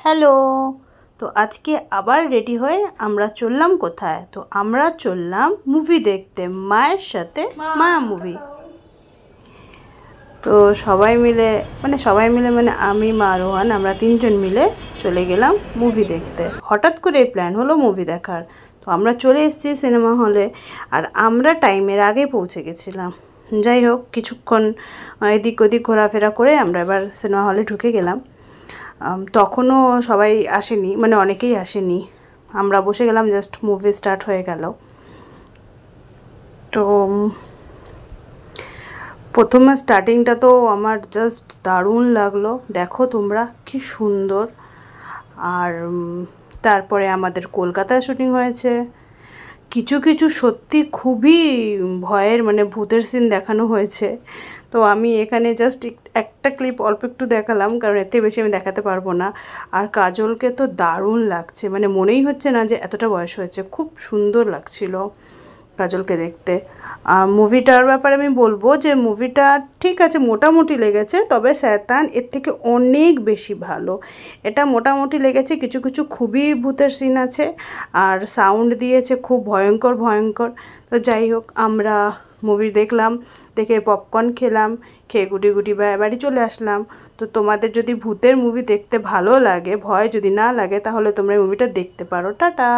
Hello. তো আজকে আবার রেডি হয়ে আমরা চললাম কোথায়? তো আমরা চললাম মুভি দেখতে, মায়ের সাথে মায়া মুভি। তো সবাই মিলে মানে আমি, মা, রোহান, আমরা তিনজন মিলে চলে গেলাম মুভি দেখতে। হঠাৎ করে প্ল্যান হলো মুভি দেখার। তো আমরা চলে এসেছি সিনেমা হলে, আর আমরা টাইমের আগে পৌঁছে গেছিলাম। যাই হোক, কিছুক্ষণ এদিক ওদিক ঘোরাফেরা করে আমরা এবার সিনেমা হলে ঢুকে গেলাম। তখনও সবাই আসেনি, মানে অনেকেই আসেনি। আমরা বসে গেলাম, জাস্ট মুভি স্টার্ট হয়ে গেল। তো প্রথমে স্টার্টিংটা তো আমার জাস্ট দারুণ লাগলো। দেখো তোমরা কি সুন্দর। আর তারপরে আমাদের কলকাতায় শুটিং হয়েছে। কিছু কিছু সত্যি খুবই ভয়ের, মানে ভূতের সিন দেখানো হয়েছে। তো আমি এখানে জাস্ট একটা ক্লিপ অল্প একটু দেখালাম, কারণ এতে বেশি আমি দেখাতে পারবো না। আর কাজলকে তো দারুণ লাগছে, মানে মনেই হচ্ছে না যে এতটা বয়স হয়েছে। খুব সুন্দর লাগছিল কাজলকে দেখতে। আর মুভিটার ব্যাপারে আমি বলবো যে মুভিটা ঠিক আছে, মোটামুটি লেগেছে, তবে শয়তান এর থেকে অনেক বেশি ভালো। এটা মোটামুটি লেগেছে, কিছু কিছু খুবই ভূতের সিন আছে, আর সাউন্ড দিয়েছে খুব ভয়ঙ্কর ভয়ঙ্কর। তো যাই হোক, আমরা মুভি দেখলাম, দেখে পপকর্ন খেলাম, খেয়ে গুটি গুটি বাড়ি চলে আসলাম। তো তোমাদের যদি ভূতের মুভি দেখতে ভালো লাগে, ভয় যদি না লাগে, তাহলে তোমরা এই মুভিটা দেখতে পারো। টাটা।